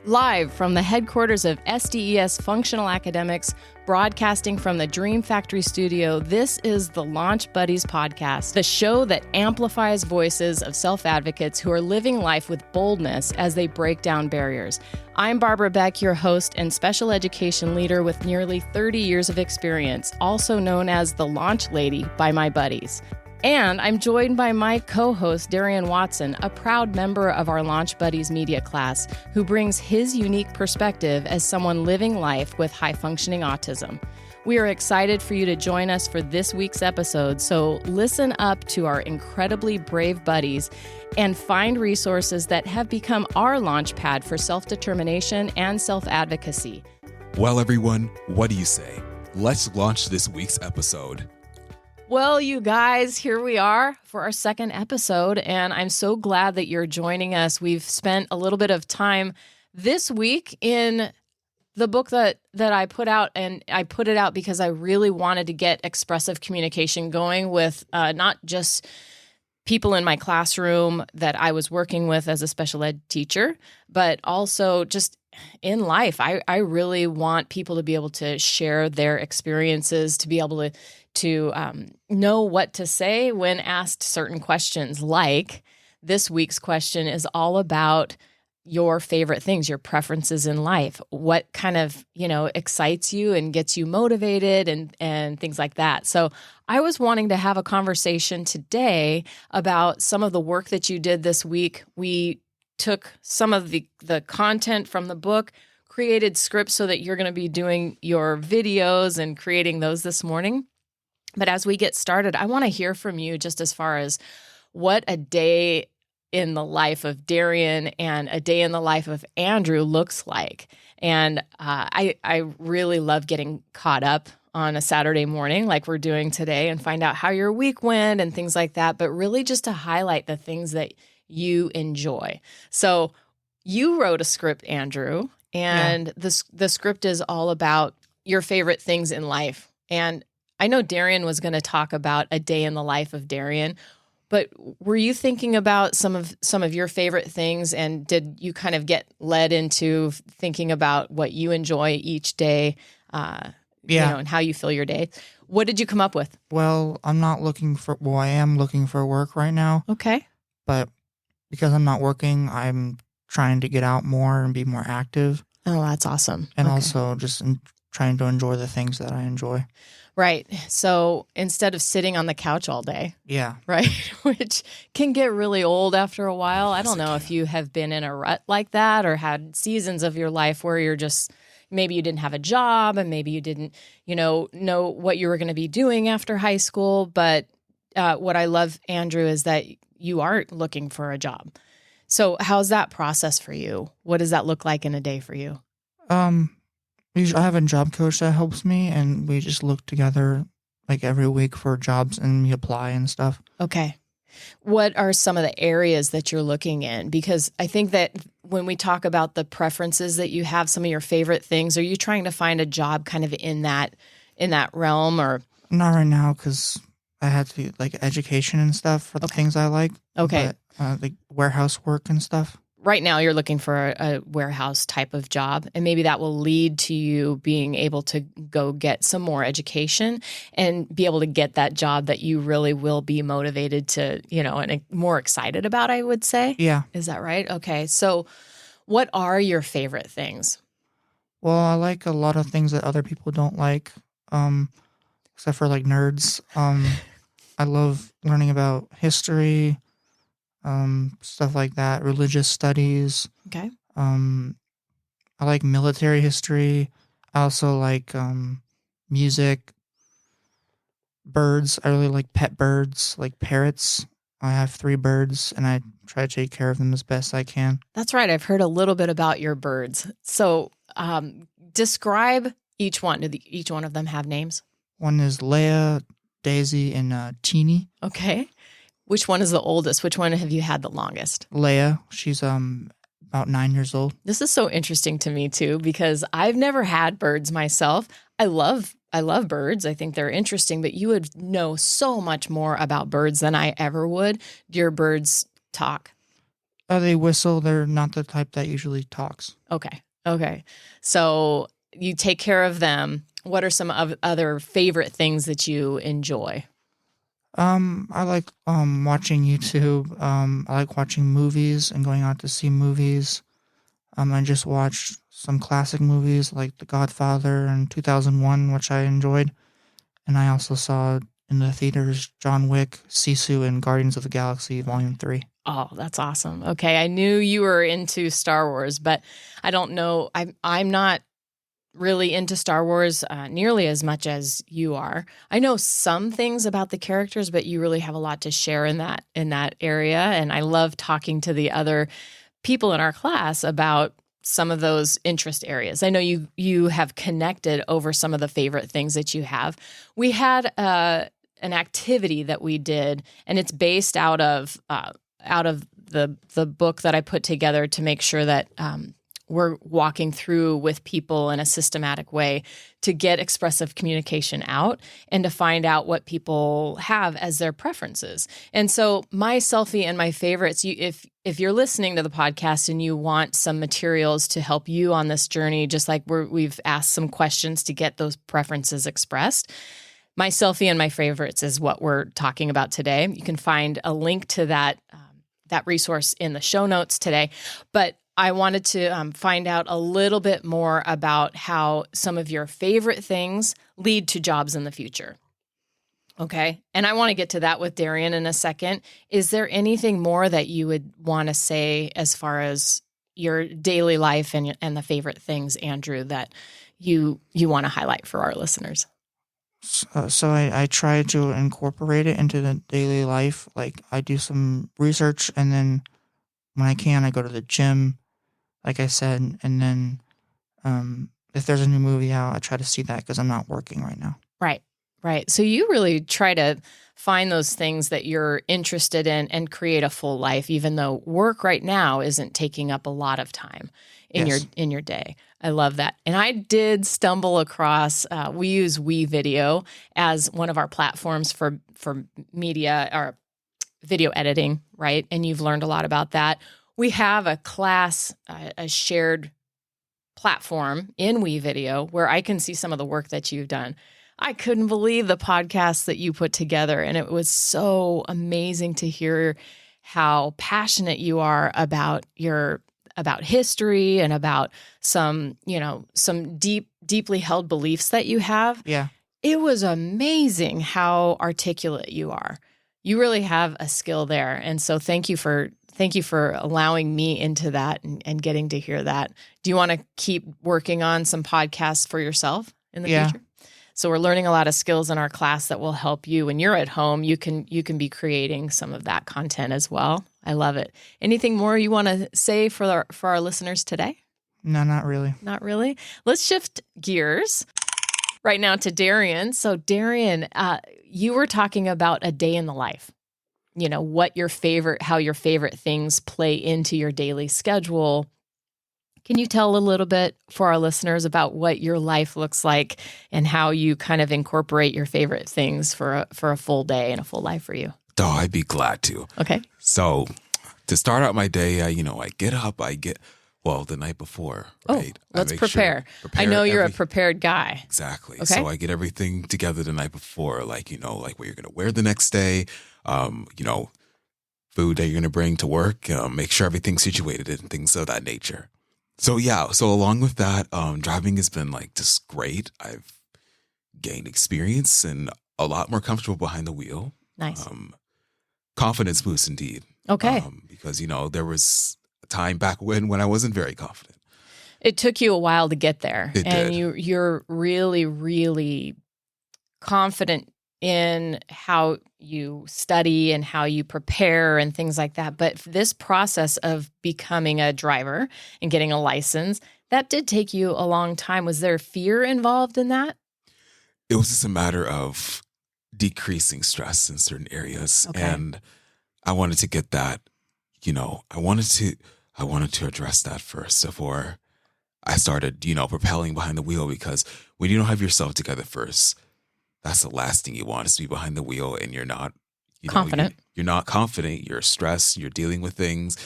Live from the headquarters of SDES Functional Academics, broadcasting from the Dream Factory studio, this is the Launch Buddies podcast, the show that amplifies voices of self-advocates who are living life with boldness as they break down barriers. I'm Barbara Beck, your host and special education leader with nearly 30 years of experience, also known as the Launch Lady by my buddies. And I'm joined by my co-host, Darien Watson, a proud member of our Launch Buddies media class, who brings his unique perspective as someone living life with high-functioning autism. We are excited for you to join us for this week's episode, so listen up to our incredibly brave buddies and find resources that have become our launch pad for self-determination and self-advocacy. Well, everyone, what do you say? Let's launch this week's episode. Well, you guys, here we are for our second episode, and I'm so glad that you're joining us. We've spent a little bit of time this week in the book that I put out, and I put it out because I really wanted to get expressive communication going with not just people in my classroom that I was working with as a special ed teacher, but also just in life. I really want people to be able to share their experiences, to be able to know what to say when asked certain questions. Like this week's question is all about your favorite things, your preferences in life, what kind of, excites you and gets you motivated and things like that. So I was wanting to have a conversation today about some of the work that you did this week. We took some of the content from the book, created scripts so that you're going to be doing your videos and creating those this morning. But as we get started, I want to hear from you just as far as what a day in the life of Darien and a day in the life of Andrew looks like. And I really love getting caught up on a Saturday morning like we're doing today and find out how your week went and things like that, but really just to highlight the things that you enjoy. So you wrote a script, Andrew, and the script is all about your favorite things in life. And I know Darien was going to talk about a day in the life of Darien, but were you thinking about some of your favorite things, and did you kind of get led into thinking about what you enjoy each day, and how you fill your day? What did you come up with? Well, I am looking for work right now. Okay. But because I'm not working, I'm trying to get out more and be more active. Oh, that's awesome. And also just trying to enjoy the things that I enjoy. Right. So instead of sitting on the couch all day. Yeah. Right. Which can get really old after a while. I don't know if you have been in a rut like that or had seasons of your life where you're just, maybe you didn't have a job and maybe you didn't, know what you were going to be doing after high school. But what I love, Andrew, is that you aren't looking for a job. So how's that process for you? What does that look like in a day for you? I have a job coach that helps me, and we just look together like every week for jobs, and we apply and stuff. Okay. What are some of the areas that you're looking in? Because I think that when we talk about the preferences that you have, some of your favorite things, are you trying to find a job kind of in that realm, or? Not right now, because I had to like education and stuff for the things I like. Okay. But, like warehouse work and stuff. Right now you're looking for a warehouse type of job, and maybe that will lead to you being able to go get some more education and be able to get that job that you really will be motivated to, and more excited about, I would say. Yeah. Is that right? Okay. So what are your favorite things? Well, I like a lot of things that other people don't like, except for like nerds. I love learning about history, stuff like that, religious studies. Okay. I like military history. I also like music, birds. I really like pet birds, like parrots. I have 3 birds, and I try to take care of them as best I can. That's right. I've heard a little bit about your birds. So describe each one. Do each one of them have names? One is Leia, Daisy, and Teeny. Okay. Which one is the oldest? Which one have you had the longest? Leia. She's about 9 years old. This is so interesting to me too, because I've never had birds myself. I love birds. I think they're interesting, but you would know so much more about birds than I ever would. Do your birds talk? They whistle. They're not the type that usually talks. Okay. Okay. So you take care of them. What are some other favorite things that you enjoy? I like watching YouTube. I like watching movies and going out to see movies. I just watched some classic movies like The Godfather in 2001, which I enjoyed. And I also saw in the theaters John Wick, Sisu, and Guardians of the Galaxy Volume 3. Oh, that's awesome. Okay. I knew you were into Star Wars, but I don't know. I'm not really into Star Wars nearly as much as you are. I know some things about the characters, but you really have a lot to share in that area. And I love talking to the other people in our class about some of those interest areas. I know you have connected over some of the favorite things that you have. We had an activity that we did, and it's based out of the book that I put together to make sure that we're walking through with people in a systematic way to get expressive communication out and to find out what people have as their preferences. And so my selfie and my favorites, if you're listening to the podcast and you want some materials to help you on this journey, just like we've asked some questions to get those preferences expressed, my selfie and my favorites is what we're talking about today. You can find a link to that resource in the show notes today. But I wanted to find out a little bit more about how some of your favorite things lead to jobs in the future. Okay. And I want to get to that with Darien in a second. Is there anything more that you would want to say as far as your daily life and the favorite things, Andrew, that you want to highlight for our listeners? So I try to incorporate it into the daily life. Like I do some research, and then when I can, I go to the gym, like I said, and then if there's a new movie out, I try to see that because I'm not working right now. Right. So you really try to find those things that you're interested in and create a full life, even though work right now isn't taking up a lot of time in your day. I love that. And I did stumble across, we use WeVideo as one of our platforms for media or video editing, right? And you've learned a lot about that. We have a class, a shared platform in WeVideo where I can see some of the work that you've done. I couldn't believe the podcast that you put together, and it was so amazing to hear how passionate you are about history and about some deeply held beliefs that you have. Yeah. It was amazing how articulate you are. You really have a skill there. And so thank you for allowing me into that and getting to hear that. Do you want to keep working on some podcasts for yourself in the future? So we're learning a lot of skills in our class that will help you when you're at home. You can be creating some of that content as well. I love it. Anything more you want to say for our listeners today? No, not really. Not really. Let's shift gears right now to Darien. So Darien, you were talking about a day in the life. You know, how your favorite things play into your daily schedule. Can you tell a little bit for our listeners about what your life looks like and how you kind of incorporate your favorite things for a full day and a full life for you? Oh, I'd be glad to. Okay. So to start out my day, I get up, the night before, right? Let's prepare. I know you're a prepared guy. Exactly. Okay. So I get everything together the night before, like what you're going to wear the next day, food that you're going to bring to work, make sure everything's situated and things of that nature. So along with that, driving has been just great. I've gained experience and a lot more comfortable behind the wheel. Nice. Confidence boost indeed. Okay. Because, there was a time back when I wasn't very confident. It took you a while to get there. It did. You're really, really confident in how you study and how you prepare and things like that. But this process of becoming a driver and getting a license, that did take you a long time. Was there fear involved in that? It was just a matter of decreasing stress in certain areas. Okay. And I wanted to get that, I wanted to address that first before I started, propelling behind the wheel, because when you don't have yourself together first, that's the last thing you want, is to be behind the wheel and you're not confident. You're not confident. You're stressed. You're dealing with things.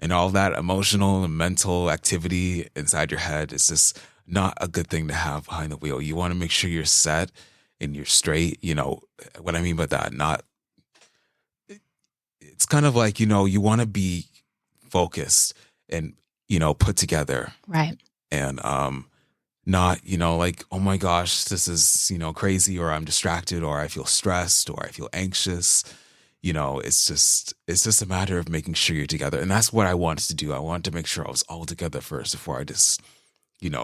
And all that emotional and mental activity inside your head is just not a good thing to have behind the wheel. You want to make sure you're set and you're straight. You know what I mean by that? Not, it's kind of like, you want to be focused and, put together Right. and, not, like, oh my gosh, this is, crazy, or I'm distracted, or I feel stressed, or I feel anxious. It's just a matter of making sure you're together. And that's what I wanted to do. I wanted to make sure I was all together first before I just,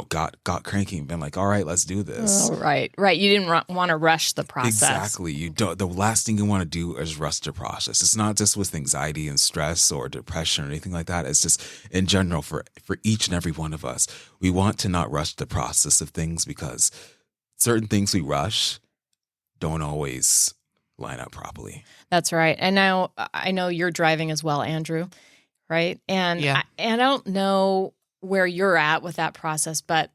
got cranky and been like, all right, let's do this. Oh, right. You didn't want to rush the process. Exactly. You don't. The last thing you want to do is rush the process. It's not just with anxiety and stress or depression or anything like that. It's just in general for each and every one of us. We want to not rush the process of things because certain things we rush don't always line up properly. That's right. And now I know you're driving as well, Andrew, right? And Yeah. I don't know where you're at with that process, but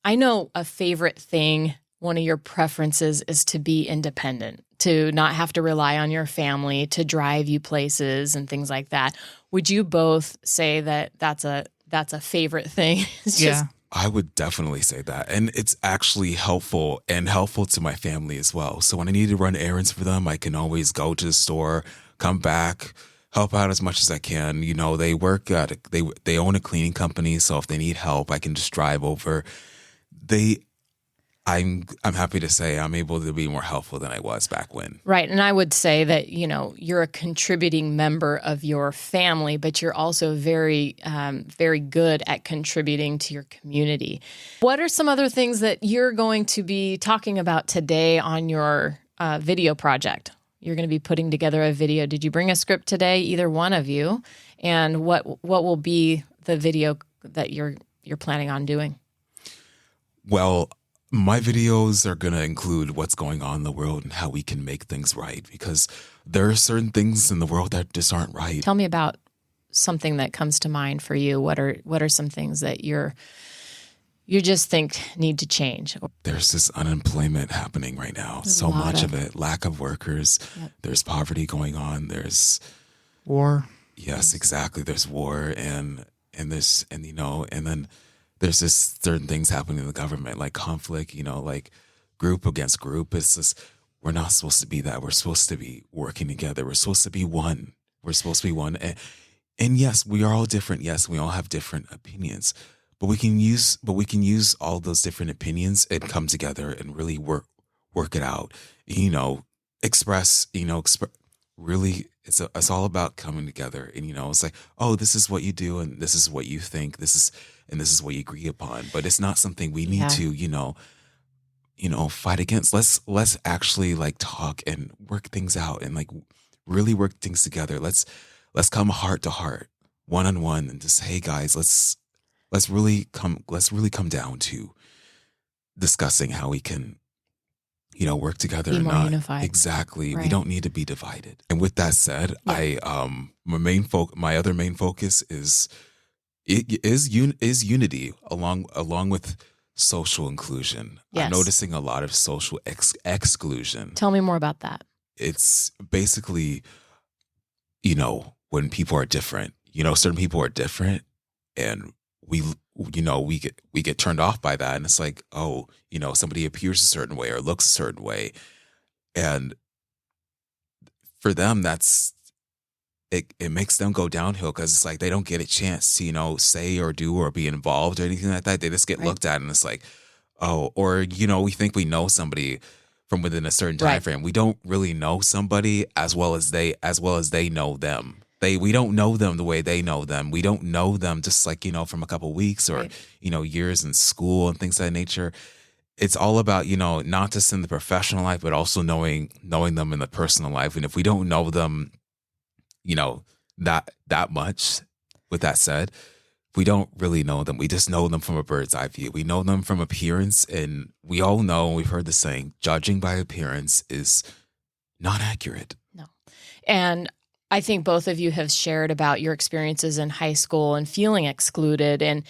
I know a favorite thing, one of your preferences is to be independent, to not have to rely on your family to drive you places and things like that. Would you both say that that's a favorite thing? It's Yeah. just, I would definitely say that. And it's actually helpful to my family as well. So when I need to run errands for them, I can always go to the store, come back, help out as much as I can. They work at they own a cleaning company, so if they need help, I can just drive over. I'm happy to say I'm able to be more helpful than I was back when. right. And I would say that, you're a contributing member of your family, but you're also very, very good at contributing to your community. What are some other things that you're going to be talking about today on your video project? You're going to be putting together a video. Did you bring a script today, either one of you? And what will be the video that you're planning on doing? Well, my videos are going to include what's going on in the world and how we can make things right, because there are certain things in the world that just aren't right. Tell me about something that comes to mind for you. What are some things that you just think need to change? There's this unemployment happening right now. There's so a lot much of of it, lack of workers. Yep. There's poverty going on. There's War. yes, exactly. There's war and there's and then there's just certain things happening in the government, like conflict, like group against group. It's just, we're not supposed to be that. We're supposed to be working together. We're supposed to be one. We're supposed to be one. And yes, we are all different. Yes, we all have different opinions, but we can use all those different opinions and come together and really work it out. Express, really, it's all about coming together. And, it's like, oh, this is what you do. And this is what you think. This is what you agree upon, but it's not something we need to, fight against. Let's actually like talk and work things out and like really work things together. Let's come heart to heart, one on one, and just, hey guys, let's really come down to discussing how we can, work together Be and more not unified. exactly. We Right. don't need to be divided. And with that said, Yeah. my other main focus is unity along with social inclusion. Yes. I'm noticing a lot of social exclusion. Tell me more about that. It's basically, when people are different, certain people are different, and we get turned off by that, and it's like, oh, somebody appears a certain way or looks a certain way, and for them that's it makes them go downhill, because it's like they don't get a chance to say or do or be involved or anything like that. They just get Right. looked at, and it's like, oh, or we think we know somebody from within a certain time Right. frame. We don't really know somebody as well as they know them. We don't know them the way they know them. We don't know them just like from a couple weeks or Right. Years in school and things of that nature. It's all about not just in the professional life, but also knowing them in the personal life. And if we don't know them that much, with that said, we don't really know them. We just know them from a bird's eye view. We know them from appearance, and we all know, we've heard the saying, judging by appearance is not accurate. No. And I think both of you have shared about your experiences in high school and feeling excluded, and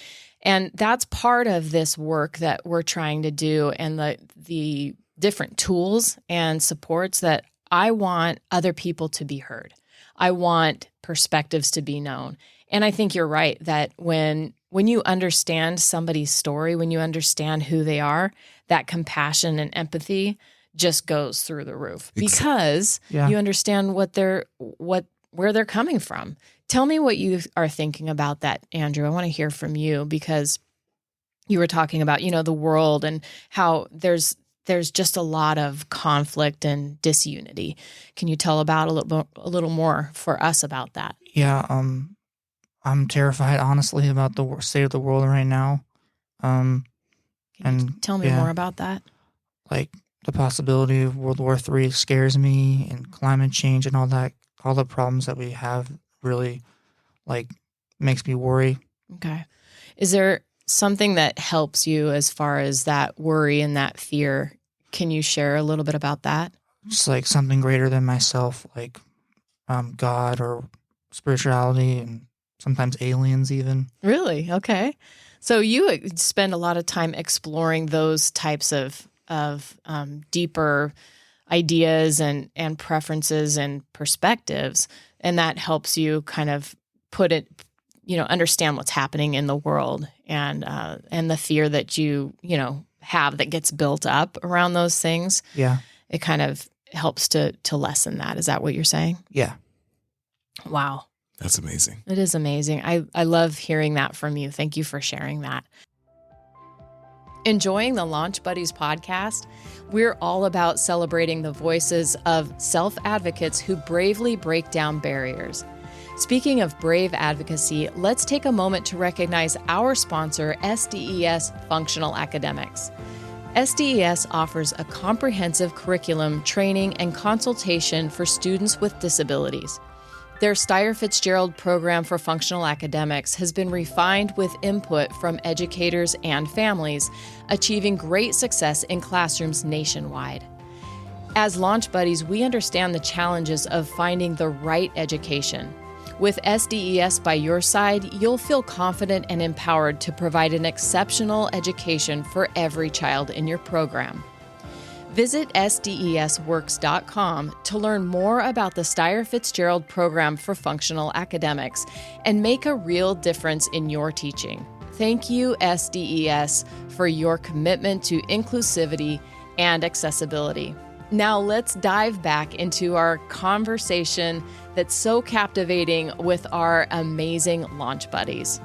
that's part of this work that we're trying to do, and the different tools and supports that I want other people to be heard. I want perspectives to be known. And I think you're right that when you understand somebody's story, when you understand who they are, that compassion and empathy just goes through the roof because Yeah. you understand where they're coming from. Tell me what you are thinking about that, Andrew. I want to hear from you because you were talking about, the world and how there's just a lot of conflict and disunity. Can you tell about a little more for us about that? Yeah. I'm terrified, honestly, about the state of the world right now. Can you And tell me more about that? Like the possibility of World War III scares me, and climate change and all that, all the problems that we have really like makes me worry. Okay. Is there something that helps you as far as that worry and that fear? Can you share a little bit about that? Just like something greater than myself, like God or spirituality, and sometimes aliens even. Really? Okay. So you spend a lot of time exploring those types of deeper ideas and preferences and perspectives, and that helps you kind of put it, understand what's happening in the world and the fear that you have that gets built up around those things. Yeah. It kind of helps to lessen that. Is that what you're saying? Yeah. Wow. That's amazing. It is amazing. I love hearing that from you. Thank you for sharing that. Enjoying the Launch Buddies podcast? We're all about celebrating the voices of self-advocates who bravely break down barriers. Speaking of brave advocacy, let's take a moment to recognize our sponsor, SDES Functional Academics. SDES offers a comprehensive curriculum, training, and consultation for students with disabilities. Their Steyer-Fitzgerald program for functional academics has been refined with input from educators and families, achieving great success in classrooms nationwide. As Launch Buddies, we understand the challenges of finding the right education. With SDES by your side, you'll feel confident and empowered to provide an exceptional education for every child in your program. Visit sdesworks.com to learn more about the Steyer-Fitzgerald program for functional academics and make a real difference in your teaching. Thank you, SDES, for your commitment to inclusivity and accessibility. Now let's dive back into our conversation that's so captivating with our amazing Launch Buddies.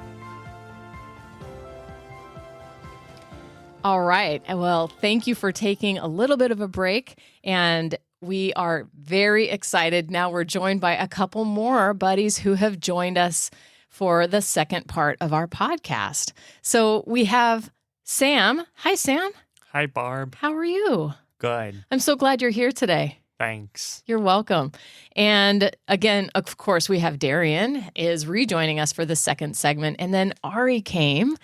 All right. Well, thank you for taking a little bit of a break. And we are very excited. Now we're joined by a couple more buddies who have joined us for the second part of our podcast. So we have Sam. Hi, Sam. Hi, Barb. How are you? Good. I'm so glad you're here today. Thanks. You're welcome. And again, of course, we have Darien is rejoining us for the second segment. And then Ari came.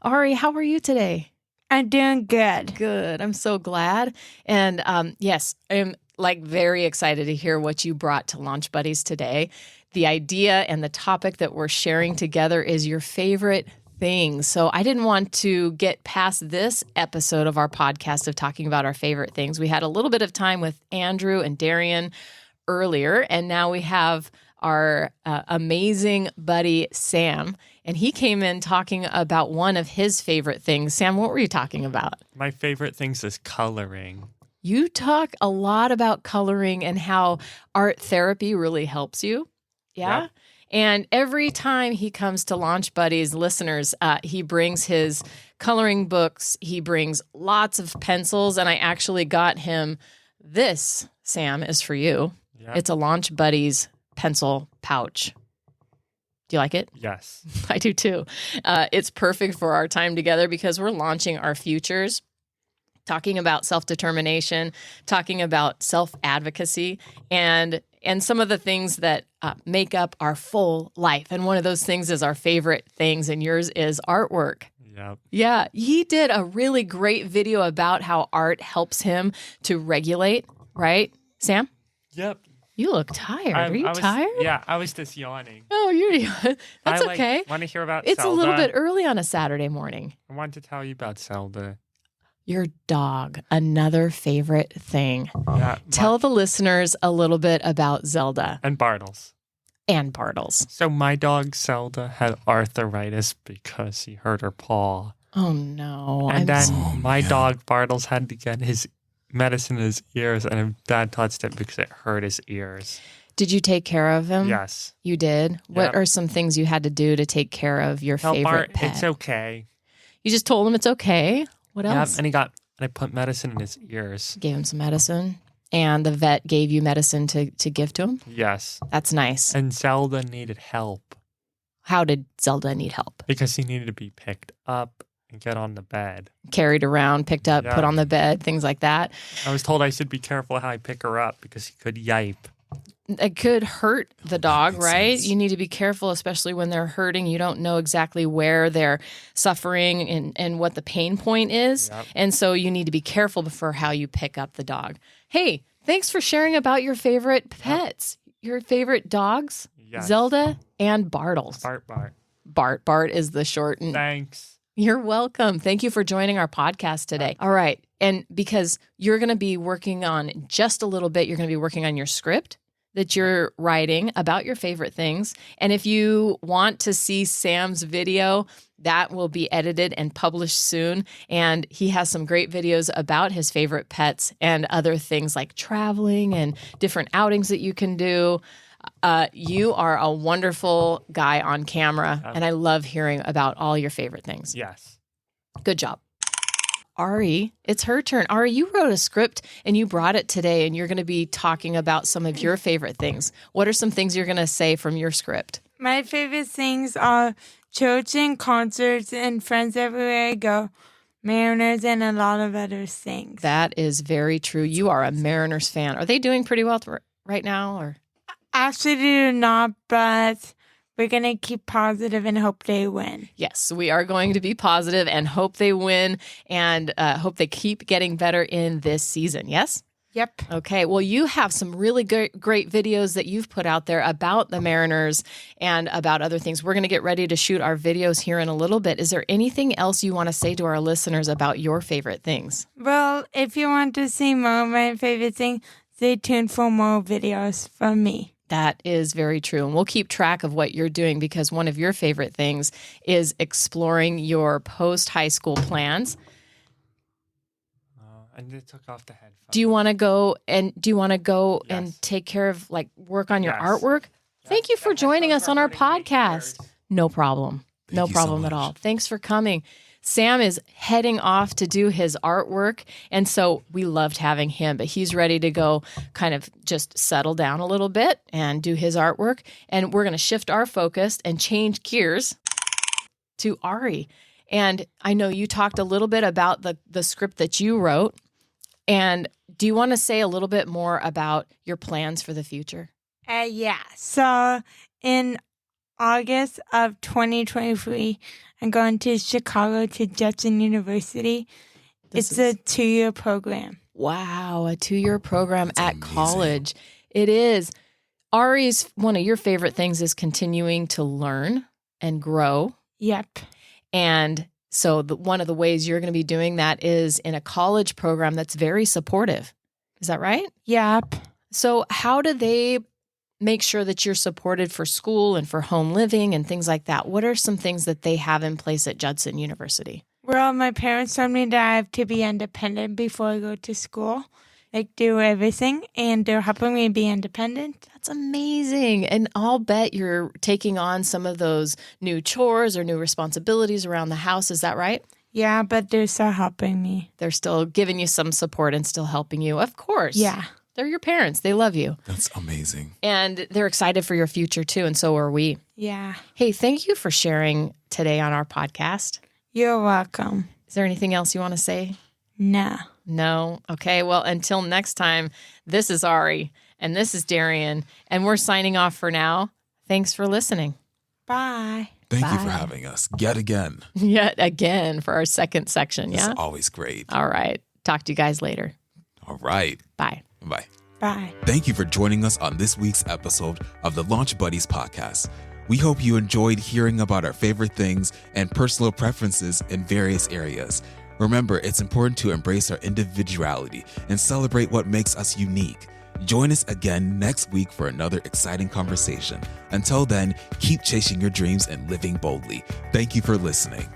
Ari, how are you today? I'm doing good. Good. I'm so glad. And yes, I'm very excited to hear what you brought to Launch Buddies today. The idea and the topic that we're sharing together is your favorite things. So I didn't want to get past this episode of our podcast of talking about our favorite things. We had a little bit of time with Andrew and Darien earlier, and now we have our amazing buddy, Sam. And he came in talking about one of his favorite things. Sam, what were you talking about? My favorite things is coloring. You talk a lot about coloring and how art therapy really helps you. Yeah? Yep. And every time he comes to Launch Buddies, listeners, he brings his coloring books. He brings lots of pencils. And I actually got him this, Sam, is for you. Yep. It's a Launch Buddies pencil pouch. Do you like it? Yes. I do too. It's perfect for our time together because we're launching our futures, talking about self-determination, talking about self-advocacy, and some of the things that make up our full life. And one of those things is our favorite things, and yours is artwork. Yep. Yeah, he did a really great video about how art helps him to regulate, right, Sam? Yep. You look tired. Are you tired? Yeah, I was just yawning. Oh, that's okay. Want to hear about It's Zelda? a little bit early on a Saturday morning. I wanted to tell you about Zelda. Your dog, another favorite thing. Yeah. Tell the listeners a little bit about Zelda. And Bartles. and Bartles. So my dog Zelda had arthritis because he hurt her paw. Oh no. And then Oh, my man. dog Bartles had to get his medicine in his ears, and his dad touched it because it hurt his ears. Did you take care of him? Yes. You did? What Yep. are some things you had to do to take care of your Tell favorite Bart pet? it's okay. You just told him it's okay? What Yep. else? And I put medicine in his ears. Gave him some medicine. And the vet gave you medicine to give to him? Yes. That's nice. And Zelda needed help How did Zelda need help? because he needed to be picked up and get on the bed. Carried around, picked up, Yeah. put on the bed, things like that. I was told I should be careful how I pick her up because he could yipe. It could hurt the dog, makes right? sense. You need to be careful, especially when they're hurting. You don't know exactly where they're suffering and what the pain point is. Yep. And so you need to be careful for how you pick up the dog. Hey, thanks for sharing about your favorite pets, your favorite dogs, Yes. Zelda and Bartles. Bart. Bart is the shortened. Thanks. You're welcome. Thank you for joining our podcast today. All right. And because you're going to be working on just a little bit, you're going to be working on your script that you're writing about your favorite things. And if you want to see Sam's video, that will be edited and published soon. And he has some great videos about his favorite pets and other things like traveling and different outings that you can do. You are a wonderful guy on camera, and I love hearing about all your favorite things. Yes. Good job. Ari, it's her turn. Ari, you wrote a script and you brought it today, and you're going to be talking about some of your favorite things. What are some things you're going to say from your script? My favorite things are children, concerts, and friends everywhere I go, Mariners, and a lot of other things. That is very true. You are a Mariners fan. Are they doing pretty well right now? Or Actually, not, but we're going to keep positive and hope they win. yes, we are going to be positive and hope they win and hope they keep getting better in this season. Yes? Yep. Okay. Well, you have some really great videos that you've put out there about the Mariners and about other things. We're going to get ready to shoot our videos here in a little bit. Is there anything else you want to say to our listeners about your favorite things? Well, if you want to see more of my favorite thing, stay tuned for more videos from me. That is very true. And we'll keep track of what you're doing because one of your favorite things is exploring your post-high school plans. And they took off the headphones. Do you want to go and Yes. and take care of work on your Yes. artwork? Thank you for joining us on our podcast. No problem. Thank No you so problem at much. all. Thanks for coming. Sam is heading off to do his artwork. And so we loved having him, but he's ready to go kind of just settle down a little bit and do his artwork. And we're going to shift our focus and change gears to Ari. And I know you talked a little bit about the script that you wrote. And do you want to say a little bit more about your plans for the future? Yeah. So in August of 2023, I'm going to Chicago to Judson University. It's a 2-year program. Wow, a 2-year program at amazing. college. It is. Ari's, one of your favorite things is continuing to learn and grow. Yep. And so one of the ways you're going to be doing that is in a college program that's very supportive. Is that right? Yep. So how do they make sure that you're supported for school and for home living and things like that? What are some things that they have in place at Judson University? Well, my parents told me that I have to be independent before I go to school, do everything, and they're helping me be independent. That's amazing. And I'll bet you're taking on some of those new chores or new responsibilities around the house. Is that right? Yeah, but they're still helping me. They're still giving you some support and still helping you. Of course. Yeah. They're your parents. They love you. That's amazing. And they're excited for your future too. And so are we. Yeah. Hey, thank you for sharing today on our podcast. You're welcome. Is there anything else you want to say? No. No? Okay. Well, until next time, this is Ari and this is Darien, and we're signing off for now. Thanks for listening. Bye. Thank you Bye. for having us yet again. Yet again for our second section. It's Yeah. always great. All right. Talk to you guys later. All right. Bye. Bye. Bye. Thank you for joining us on this week's episode of the Launch Buddies podcast. We hope you enjoyed hearing about our favorite things and personal preferences in various areas. Remember, it's important to embrace our individuality and celebrate what makes us unique. Join us again next week for another exciting conversation. Until then, keep chasing your dreams and living boldly. Thank you for listening.